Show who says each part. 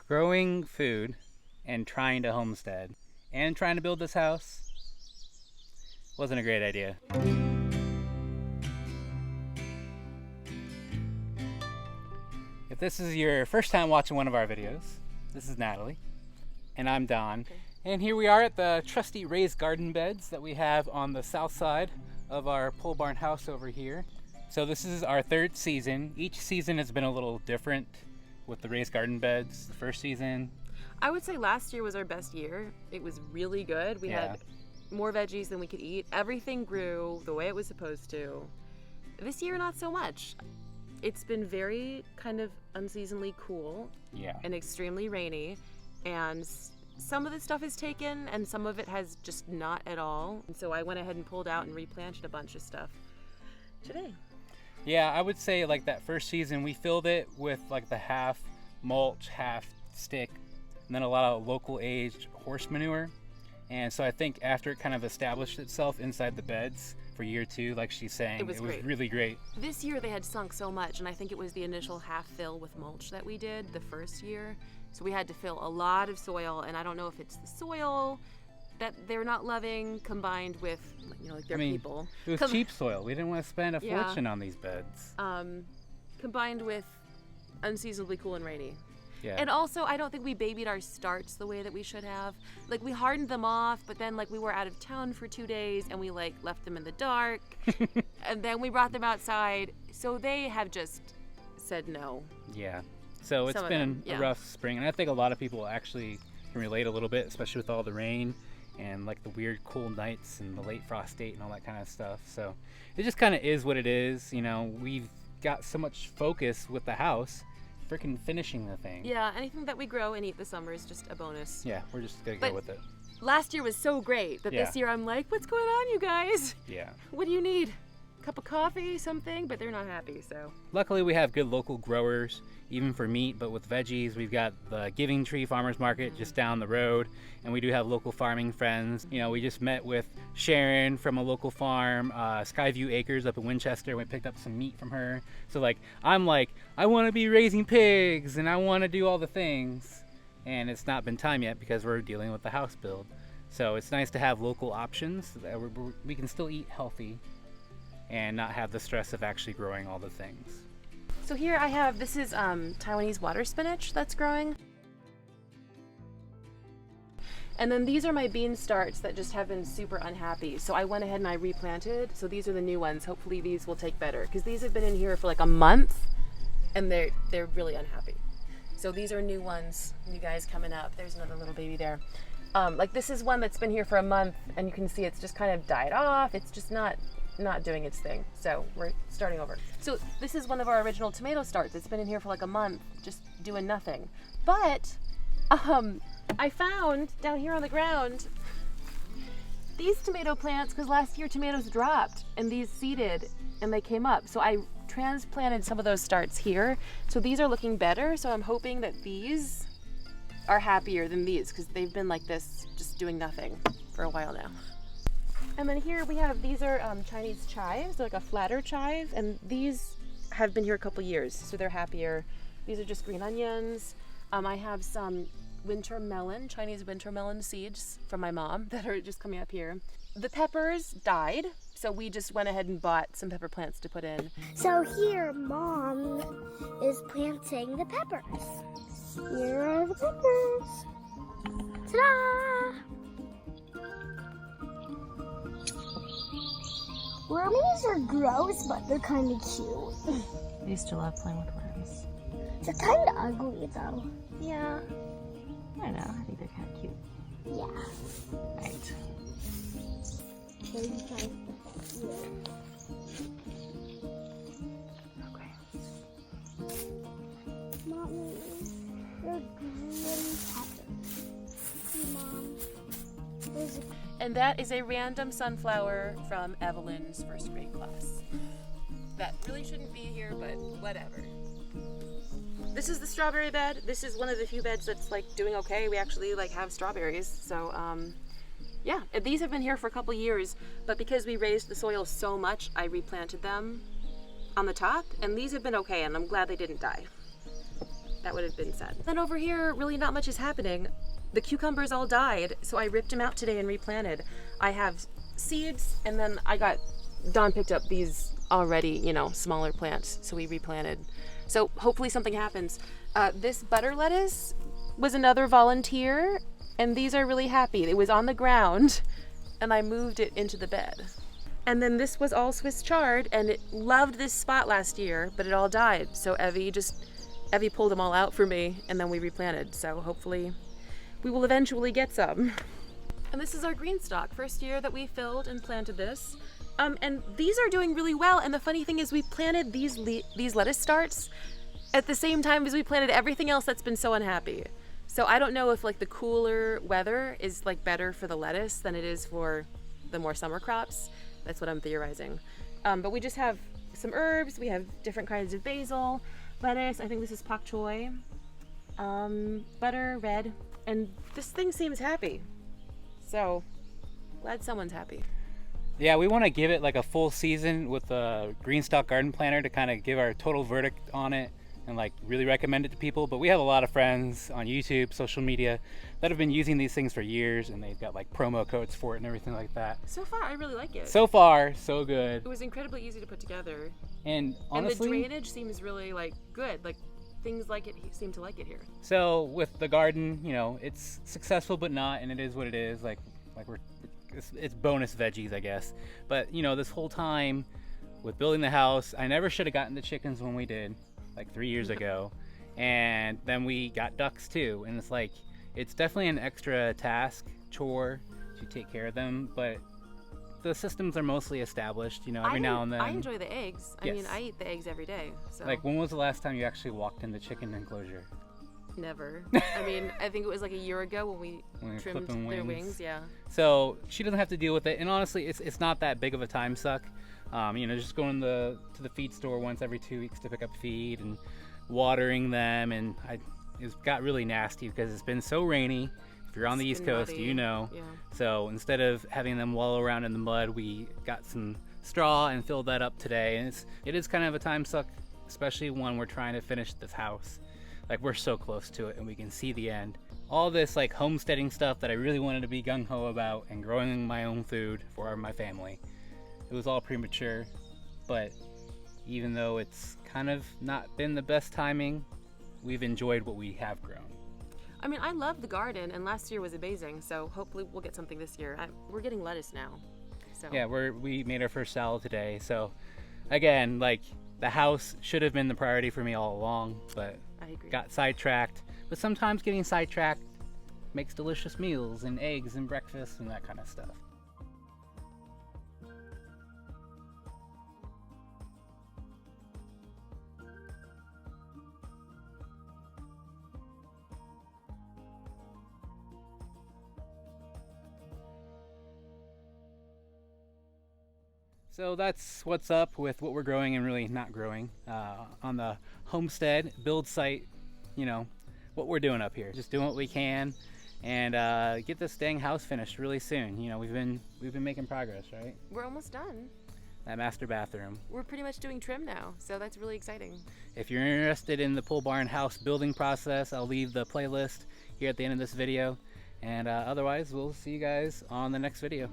Speaker 1: growing food and trying to homestead and trying to build this house wasn't a great idea. If this is your first time watching one of our videos, this is Natalie, and I'm Don.
Speaker 2: Okay.
Speaker 1: And here we are at the trusty raised garden beds that we have on the south side of our pole barn house over here. So this is our third season. Each season has been a little different with the raised garden beds. The first season,
Speaker 2: I would say last year was our best year. It was really good. We had more veggies than we could eat. Everything grew the way it was supposed to. This year, not so much. It's been very kind of unseasonably cool and extremely rainy, and some of the stuff is taken and some of it has just not at all. And so I went ahead and pulled out and replanted a bunch of stuff today.
Speaker 1: Yeah, I would say like that first season we filled it with like the half mulch, half stick, and then a lot of local aged horse manure. And so I think after it kind of established itself inside the beds for year two, like she's saying, it was really great.
Speaker 2: This year they had sunk so much, and I think it was the initial half fill with mulch that we did the first year. So we had to fill a lot of soil, and I don't know if it's the soil that they're not loving combined with, like their people.
Speaker 1: It was cheap soil. We didn't want to spend a fortune on these beds.
Speaker 2: Combined with unseasonably cool and rainy.
Speaker 1: Yeah.
Speaker 2: And also, I don't think we babied our starts the way that we should have. Like, we hardened them off, but then, we were out of town for 2 days, and we, left them in the dark. And then we brought them outside. So they have just said no.
Speaker 1: Yeah. So it's been a rough spring. And I think a lot of people actually can relate a little bit, especially with all the rain and, the weird cool nights and the late frost date and all that kind of stuff. So it just kind of is what it is. We've got so much focus with the house. Freaking finishing the thing.
Speaker 2: Yeah, anything that we grow and eat this summer is just a bonus.
Speaker 1: Yeah, we're just gonna go with it.
Speaker 2: Last year was so great that this year I'm like, what's going on, you guys?
Speaker 1: Yeah.
Speaker 2: What do you need? Cup of coffee, something? But they're not happy, so.
Speaker 1: Luckily we have good local growers, even for meat, but with veggies, we've got the Giving Tree Farmers Market just down the road, and we do have local farming friends. We just met with Sharon from a local farm, Skyview Acres up in Winchester. We picked up some meat from her. So I'm I want to be raising pigs and I want to do all the things, and it's not been time yet because we're dealing with the house build. So it's nice to have local options so that we can still eat healthy and not have the stress of actually growing all the things.
Speaker 2: So here I have, this is Taiwanese water spinach that's growing. And then these are my bean starts that just have been super unhappy. So I went ahead and I replanted. So these are the new ones. Hopefully these will take better, because these have been in here for a month and they're really unhappy. So these are new ones, new guys coming up. There's another little baby there. This is one that's been here for a month, and you can see it's just kind of died off. It's just not doing its thing. So we're starting over. So this is one of our original tomato starts. It's been in here for a month, just doing nothing. But I found down here on the ground these tomato plants, because last year tomatoes dropped and these seeded and they came up. So I transplanted some of those starts here. So these are looking better. So I'm hoping that these are happier than these, because they've been like this, just doing nothing for a while now. And then here we have, these are Chinese chives. They're like a flatter chive, and these have been here a couple years, so they're happier. These are just green onions. I have some winter melon, Chinese winter melon seeds from my mom that are just coming up here. The peppers died, so we just went ahead and bought some pepper plants to put in.
Speaker 3: So here, Mom is planting the peppers. Here are the peppers. Ta-da! Wormies are gross, but they're kind of cute.
Speaker 2: I used to love playing with worms.
Speaker 3: They're kind of ugly, though.
Speaker 2: Yeah. I know. I think they're kind of cute.
Speaker 3: Yeah.
Speaker 2: Right.
Speaker 3: Okay. Mommy, they're green peppers. Mom, there's a...
Speaker 2: And that is a random sunflower from Evelyn's first grade class. That really shouldn't be here, but whatever. This is the strawberry bed. This is one of the few beds that's doing okay. We actually have strawberries. So yeah, these have been here for a couple years, but because we raised the soil so much, I replanted them on the top, and these have been okay, and I'm glad they didn't die. That would have been sad. Then over here, really not much is happening. The cucumbers all died, so I ripped them out today and replanted. I have seeds, and then Don picked up these already, you know, smaller plants, so we replanted. So hopefully something happens. This butter lettuce was another volunteer, and these are really happy. It was on the ground, and I moved it into the bed. And then this was all Swiss chard, and it loved this spot last year, but it all died. So Evie pulled them all out for me, and then we replanted. So hopefully we will eventually get some. And this is our green stalk, first year that we filled and planted this. And these are doing really well. And the funny thing is we planted these lettuce starts at the same time as we planted everything else that's been so unhappy. So I don't know if like the cooler weather is like better for the lettuce than it is for the more summer crops. That's what I'm theorizing. But we just have some herbs. We have different kinds of basil, lettuce. I think this is pak choi, butter, red, and this thing seems happy. So glad someone's happy.
Speaker 1: Yeah, we want to give it like a full season with the green stalk garden planter to kind of give our total verdict on it and like really recommend it to people. But we have a lot of friends on YouTube, social media that have been using these things for years, and they've got like promo codes for it and everything like that.
Speaker 2: So far, I really like it.
Speaker 1: So far, so good.
Speaker 2: It was incredibly easy to put together.
Speaker 1: And honestly,
Speaker 2: and the drainage seems really like good. Like things like it seem to like it here.
Speaker 1: So with the garden, you know, it's successful but not, and it is what it is. Like it's bonus veggies, I guess. But you know, this whole time with building the house, I never should have gotten the chickens when we did, like 3 years ago. And then we got ducks too, and it's like it's definitely an extra chore to take care of them, but the systems are mostly established, you know, every now and then.
Speaker 2: I enjoy the eggs. I
Speaker 1: Yes.
Speaker 2: mean, I eat the eggs every day. So
Speaker 1: Like, when was the last time you actually walked in the chicken enclosure?
Speaker 2: never. I mean, I think it was like a year ago when we
Speaker 1: When you're
Speaker 2: trimmed
Speaker 1: clipping
Speaker 2: their
Speaker 1: wings.
Speaker 2: wings. Yeah.
Speaker 1: So she doesn't have to deal with it, and honestly, it's not that big of a time suck. You know, just going to the feed store once every 2 weeks to pick up feed and watering them, and it got really nasty because it's been so rainy. If you're on the East Coast,
Speaker 2: muddy.
Speaker 1: you know.
Speaker 2: Yeah.
Speaker 1: So instead of having them wallow around in the mud, we got some straw and filled that up today, and it is kind of a time suck, especially when we're trying to finish this house. Like, we're so close to it and we can see the end. All this like homesteading stuff that I really wanted to be gung-ho about and growing my own food for my family, it was all premature. But even though it's kind of not been the best timing, we've enjoyed what we have grown.
Speaker 2: I mean, I love the garden, and last year was amazing. So hopefully we'll get something this year. We're getting lettuce now. So
Speaker 1: Yeah, we made our first salad today. So again, like, the house should have been the priority for me all along, but
Speaker 2: I agree.
Speaker 1: got sidetracked. But sometimes getting sidetracked makes delicious meals and eggs and breakfast and that kind of stuff. So that's what's up with what we're growing and really not growing on the homestead build site. You know, what we're doing up here, just doing what we can, and get this dang house finished really soon. You know, we've been making progress, right?
Speaker 2: We're almost done.
Speaker 1: That master bathroom.
Speaker 2: We're pretty much doing trim now, so that's really exciting.
Speaker 1: If you're interested in the pole barn house building process, I'll leave the playlist here at the end of this video, and otherwise we'll see you guys on the next video.